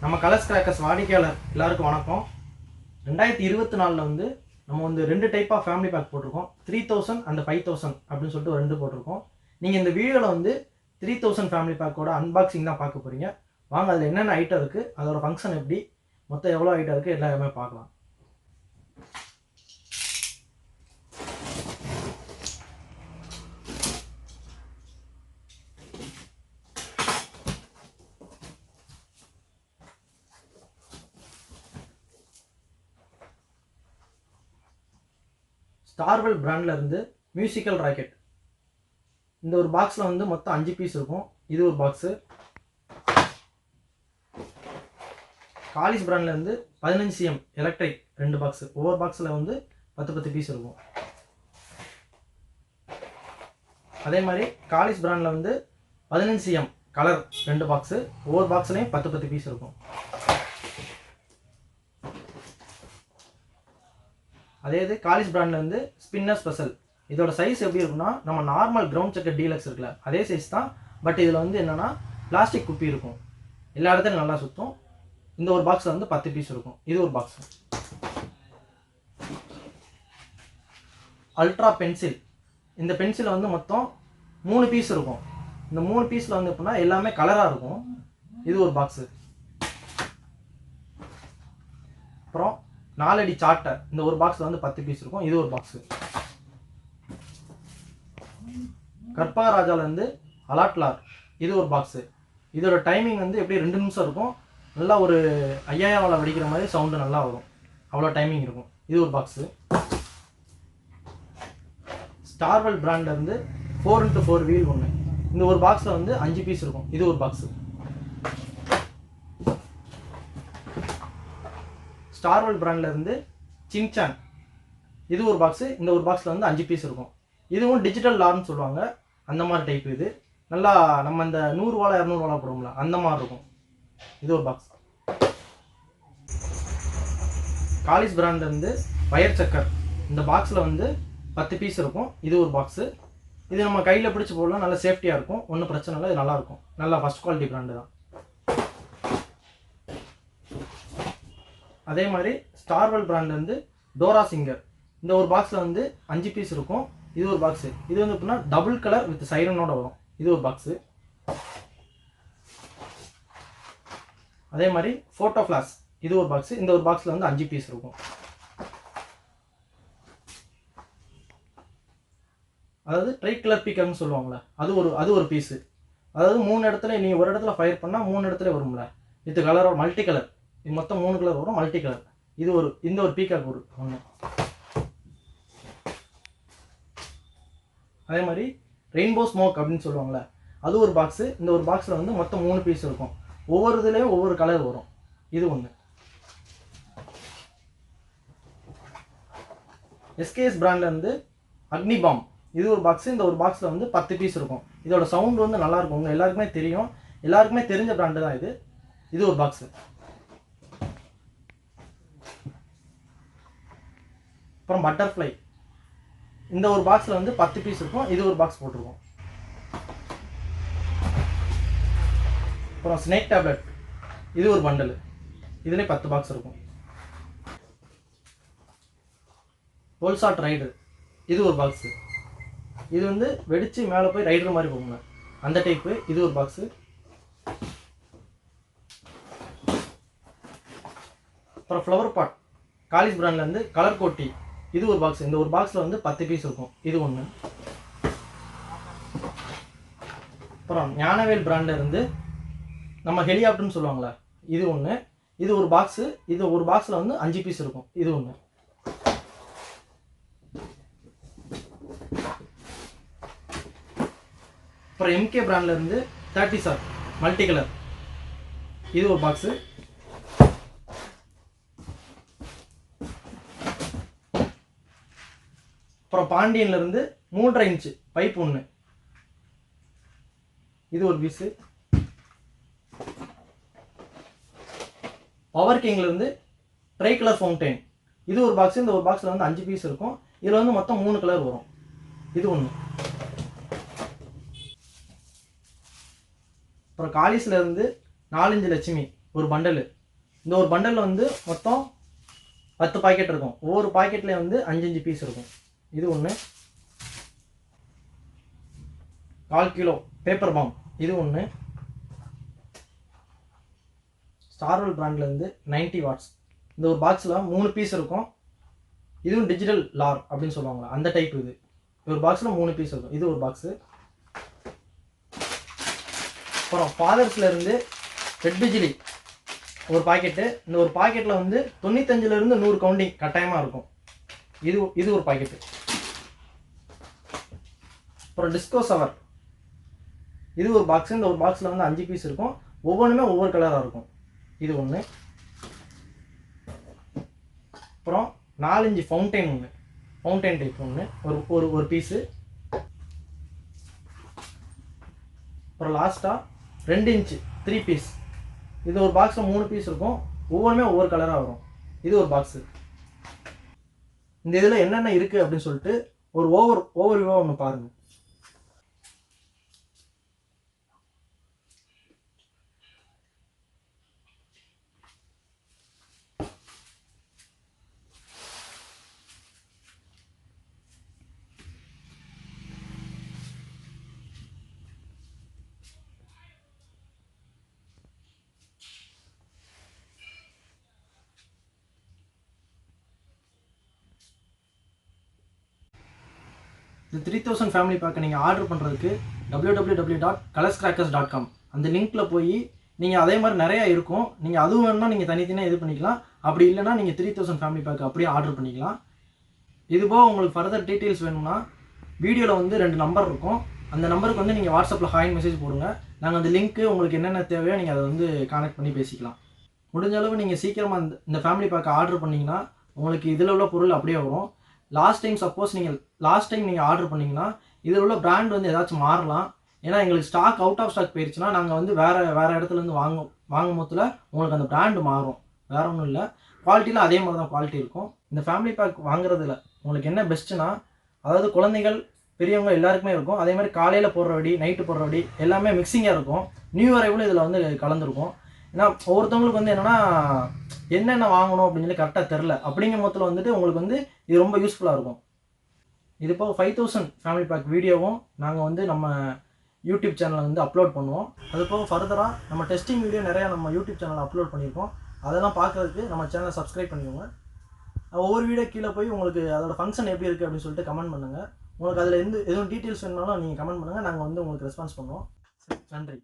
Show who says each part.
Speaker 1: நம்ம colours crackers வாடிக்கையாளர் எல்லாருக்கும் வணக்கம். 2024 வந்து நம்ம வந்து 2 டைப் ஆஃப் ஃபேமிலி பேக் போட்டிருக்கோம். 3000 அண்ட் 5000 அப்படின்னு சொல்லிட்டு 2 போட்டிருக்கோம். நீங்கள் இந்த வீடியோவில் வந்து 3000 ஃபேமிலி பேக்கோட அன்பாக்சிங் தான் பார்க்க போகிறீங்க. வாங்க அதில் என்னென்ன ஐட்டம் இருக்குது, அதோட ஃபங்க்ஷன் எப்படி, மொத்தம் எவ்வளோ ஐட்டம் இருக்குது எல்லாமே பார்க்கலாம். ஸ்டார்வெல் பிராண்டில் இருந்து மியூசிக்கல் ராக்கெட். இந்த ஒரு பாக்ஸில் வந்து மொத்தம் 5 பீஸ் இருக்கும். இது ஒரு பாக்ஸு. காலிஸ் பிராண்டில் இருந்து 15 cm எலக்ட்ரிக் 2 பாக்ஸு. ஒவ்வொரு பாக்ஸில் வந்து 10 பீஸ் இருக்கும். அதே மாதிரி காலிஸ் பிராண்டில் வந்து 15 cm கலர் 2 பாக்ஸு. ஒவ்வொரு பாக்ஸ்லையும் 10 பீஸ் இருக்கும். அதே இது காலிஸ் பிராண்டில் வந்து ஸ்பின்னர் ஸ்பெஷல். இதோட சைஸ் எப்படி இருக்குன்னா, நம்ம நார்மல் கிரவுண்ட் செக்கர் டீலக்ஸ் இருக்குல்ல அதே சைஸ் தான். பட் இதில் வந்து என்னென்னா பிளாஸ்டிக் குப்பி இருக்கும், எல்லா இடத்துலையும் நல்லா சுற்றும். இந்த ஒரு பாக்ஸில் வந்து 10 பீஸ் இருக்கும். இது ஒரு பாக்ஸ். Ultra pencil. இந்த பென்சிலில் வந்து மொத்தம் 3 பீஸ் இருக்கும். இந்த 3 பீஸில் வந்து எப்படின்னா எல்லாமே கலராக இருக்கும். இது ஒரு பாக்ஸு. அப்புறம் 4 அடி சார்ட்டர். இந்த ஒரு பாக்ஸில் வந்து 10 பீஸ் இருக்கும். இது ஒரு பாக்ஸு. கற்பகராஜாலேருந்து அலாட்லார். இது ஒரு பாக்ஸு. இதோட டைமிங் வந்து எப்படி 2 நிமிஷம் இருக்கும். நல்லா ஒரு 5000 வெடிக்கிற மாதிரி சவுண்டு நல்லா வரும். அவ்வளோ டைமிங் இருக்கும். இது ஒரு பாக்ஸு. ஸ்டார்வெல் பிராண்ட்லேருந்து 4x4 வீல் ஒன்று. இந்த ஒரு பாக்ஸில் வந்து 5 பீஸ் இருக்கும். இது ஒரு பாக்ஸு. ஸ்டார்வெல் பிராண்டில் இருந்து சின்சான். இது ஒரு பாக்ஸு. இந்த ஒரு பாக்ஸில் வந்து 5 பீஸ் இருக்கும். இதுவும் டிஜிட்டல் லார்ன்னு சொல்லுவாங்க, அந்த மாதிரி டைப். இது நல்லா நம்ம இந்த 100 வாழை 200 வாழை போடுவோம்ல அந்த மாதிரி இருக்கும். இது ஒரு பாக்ஸ். காலிஸ் பிராண்டில் இருந்து வயர் சக்கர். இந்த பாக்ஸில் வந்து 10 பீஸ் இருக்கும். இது ஒரு பாக்ஸு. இது நம்ம கையில் பிடிச்சி போடலாம், நல்லா சேஃப்டியாக இருக்கும், ஒன்றும் பிரச்சனை இல்லை. இது நல்லாயிருக்கும், நல்லா ஃபஸ்ட் குவாலிட்டி பிராண்டு தான். அதே மாதிரி ஸ்டார்வெல் பிராண்ட்லேருந்து டோரா சிங்கர். இந்த ஒரு பாக்ஸில் வந்து 5 பீஸ் இருக்கும். இது ஒரு பாக்ஸு. இது வந்து எப்படின்னா டபுள் கலர் வித் சைரனோட வரும். இது ஒரு பாக்ஸு. அதே மாதிரி ஃபோட்டோ ஃப்ளாஷ். இது ஒரு பாக்ஸு. இந்த ஒரு பாக்ஸில் வந்து 5 பீஸ் இருக்கும். அதாவது ட்ரை கலர் பீக்கர்னு சொல்லுவாங்களே, அது ஒரு பீஸு. அதாவது 3 இடத்துல நீங்கள் ஒரு இடத்துல ஃபயர் பண்ணால் 3 இடத்துல வரும்ல, வித் கலரோட மல்டி கலர். இது மொத்தம் 3 கலர் வரும், மல்டி கலர். இந்த ஒரு பீகாக் ஒன்று. அதே மாதிரி ரெயின்போ ஸ்மோக் அப்படின்னு சொல்லுவாங்கள்ல, அது ஒரு பாக்ஸு. இந்த ஒரு பாக்ஸில் வந்து மொத்தம் 3 பீஸ் இருக்கும். ஒவ்வொரு இதுலேயும் ஒவ்வொரு கலர் வரும். இது ஒன்று. எஸ்கேஎஸ் பிராண்டில் இருந்து அக்னி பாம். இது ஒரு பாக்ஸு. இந்த ஒரு பாக்ஸில் வந்து 10 பீஸ் இருக்கும். இதோட சவுண்டு வந்து நல்லாயிருக்கும், உங்கள் எல்லாருக்குமே தெரியும், எல்லாருக்குமே தெரிஞ்ச பிராண்டு தான் இது. இது ஒரு பாக்ஸு. அப்புறம் பட்டர்ஃப்ளை. இந்த ஒரு பாக்ஸில் வந்து 10 பீஸ் இருக்கும். இது ஒரு பாக்ஸ் போட்டிருக்கோம். அப்புறம் ஸ்னேக் டேப்லெட். இது ஒரு பண்டலு. இதுலேயே 10 பாக்ஸ் இருக்கும். போல்சாட் ரைடர். இது ஒரு பாக்ஸு. இது வந்து வெடித்து மேலே போய் ரைடர் மாதிரி போகுங்க, அந்த டைப்பு. இது ஒரு பாக்ஸு. அப்புறம் ஃப்ளவர் பாட். காலிஸ் பிராண்ட்லேருந்து கலர் கோட்டி. இது ஒரு பாக்ஸ். இந்த ஒரு பாக்ஸில் வந்து 10 பீஸ் இருக்கும். இது ஒன்று. அப்புறம் ஞானவேல் பிராண்டில் இருந்து நம்ம ஹெலிகாப்டர்னு சொல்லுவாங்களே, இது ஒன்று. இது ஒரு பாக்ஸு. இது ஒரு பாக்ஸில் வந்து 5 பீஸ் இருக்கும். இது ஒன்று. அப்புறம் எம்கே பிராண்டில் இருந்து 30 சார் மல்டி கலர். இது ஒரு பாக்ஸு. அப்புறம் பாண்டியன்ல இருந்து 3.5 இன்ச்சு பைப் ஒன்று. இது ஒரு பீஸு. பவர் கிங்ல இருந்து ட்ரை கலர் ஃபவுண்டைன். இது ஒரு பாக்ஸ். இந்த ஒரு பாக்ஸில் வந்து 5 பீஸ் இருக்கும். இதில் வந்து மொத்தம் 3 கலர் வரும். இது ஒன்று. அப்புறம் காலிஸ்ல இருந்து 4 லட்சுமி. ஒரு பண்டலு. இந்த ஒரு பண்டலில் வந்து மொத்தம் 10 பாக்கெட் இருக்கும். ஒவ்வொரு பாக்கெட்லேயும் வந்து 5 பீஸ் இருக்கும். இது ஒன்று. 1/4 கிலோ பேப்பர் பாம் இது ஒன்று. ஸ்டார்வெல் பிராண்ட்லேருந்து 90 வாட்ஸ். இந்த ஒரு பாக்ஸில் 3 பீஸ் இருக்கும். இதுவும் டிஜிட்டல் லார் அப்படின்னு சொல்லுவாங்களா, அந்த டைப். இது ஒரு பாக்ஸில் 3 பீஸ் இருக்கும். இது ஒரு பாக்ஸு. அப்புறம் ஃபாதர்ஸ்லேருந்து ரெட் பிஜிலி ஒரு பாக்கெட்டு. இந்த ஒரு பாக்கெட்டில் வந்து 95லேருந்து 100 கவுண்டிங் கட்டாயமாக இருக்கும். இது ஒரு பாக்கெட்டு. அப்புறம் டிஸ்கோ சவர் இது ஒரு பாக்ஸு. இந்த ஒரு பாக்ஸில் வந்து 5 பீஸ் இருக்கும். ஒவ்வொன்றுமே ஒவ்வொரு கலராக இருக்கும். இது ஒன்று. அப்புறம் 4-5 ஃபவுண்டைன் ஒன்று, ஃபவுண்டைன் டைப் ஒன்று, ஒரு பீஸு. அப்புறம் லாஸ்ட்டாக 2 இன்ச்சு 3 பீஸ். இது ஒரு பாக்ஸில் 3 பீஸ் இருக்கும். ஒவ்வொன்றுமே ஒவ்வொரு கலராக வரும். இது ஒரு பாக்ஸு. இந்த இதில் என்னென்ன இருக்குது அப்படின்னு சொல்லிட்டு ஒரு ஓவர்வியூவாக ஒன்று பாருங்கள். இந்த 3000 ஃபேமிலி பேக்கை நீங்கள் ஆர்டர் பண்ணுறதுக்கு www.colorscrackers.com அந்த லிங்க்கில் போய் நீங்கள் அதே மாதிரி நிறையா இருக்கும். நீங்கள் அதுவும் வேணும்னா நீங்கள் தனித்தனியாக இது பண்ணிக்கலாம். அப்படி இல்லைனா நீங்கள் 3000 ஃபேமிலி பேக் அப்படியே ஆர்டர் பண்ணிக்கலாம். இதுபோக உங்களுக்கு ஃபர்தர் டீட்டெயில்ஸ் வேணும்னா வீடியோவில் வந்து 2 நம்பர் இருக்கும். அந்த நம்பருக்கு வந்து நீங்கள் வாட்ஸ்அப்பில் ஹாய் மெசேஜ் போடுங்க. நாங்கள் அந்த லிங்க்கு உங்களுக்கு என்னென்ன தேவையோ நீங்கள் அதை வந்து கானெக்ட் பண்ணி பேசிக்கலாம். முடிஞ்ச அளவு நீங்கள் சீக்கிரமாக இந்த ஃபேமிலி பேக்கை ஆர்டர் பண்ணிங்கன்னா உங்களுக்கு இதில் உள்ள பொருள் அப்படியே வரும். லாஸ்ட் டைம் நீங்கள் ஆர்டர் பண்ணிங்கன்னா இதில் உள்ள பிராண்ட் வந்து ஏதாச்சும் மாறலாம். ஏன்னா எங்களுக்கு ஸ்டாக் அவுட் ஆஃப் ஸ்டாக் போயிடுச்சுன்னா நாங்கள் வந்து வேறு இடத்துலேருந்து வாங்கும் போதில் உங்களுக்கு அந்த பிராண்டு மாறும். வேறு ஒன்றும் இல்லை. குவாலிட்டியில் அதே மாதிரி தான் குவாலிட்டி இருக்கும். இந்த ஃபேமிலி பேக் வாங்குறதுல உங்களுக்கு என்ன பெஸ்ட்டுனா, அதாவது குழந்தைகள் பெரியவங்க எல்லாருக்குமே இருக்கும். அதே மாதிரி காலையில் போடுற வெடி, நைட்டு போடுற வெடி எல்லாமே மிக்சிங்காக இருக்கும். நியூ அரைவலும் இதில் வந்து கலந்துருக்கும். ஏன்னா ஒவ்வொருத்தவங்களுக்கு வந்து என்னென்ன வாங்கணும் அப்படின்னு சொல்லி கரெக்டாக தெரில. அப்படிங்கிற மொத்தத்தில் வந்துட்டு உங்களுக்கு வந்து இது ரொம்ப யூஸ்ஃபுல்லாக இருக்கும். இது போக 5000 ஃபேமிலி பேக் வீடியோவும் நாங்கள் வந்து நம்ம யூடியூப் சேனலில் வந்து அப்லோட் பண்ணுவோம். அது போக ஃபர்தராக நம்ம டெஸ்டிங் வீடியோ நிறையா நம்ம யூடியூப் சேனலில் அப்லோட் பண்ணியிருக்கோம். அதெல்லாம் பார்க்குறதுக்கு நம்ம சேனலை சப்ஸ்கிரைப் பண்ணிக்கோங்க. ஒவ்வொரு வீடியோ கீழே போய் உங்களுக்கு அதோட ஃபங்க்ஷன் எப்படி இருக்குது அப்படின்னு சொல்லிட்டு கமெண்ட் பண்ணுங்கள். உங்களுக்கு அதில் எதுவும் டீட்டெயில்ஸ் வேணுனாலும் நீங்கள் கமெண்ட் பண்ணுங்கள். நாங்கள் வந்து உங்களுக்கு ரெஸ்பான்ஸ் பண்ணுவோம். நன்றி.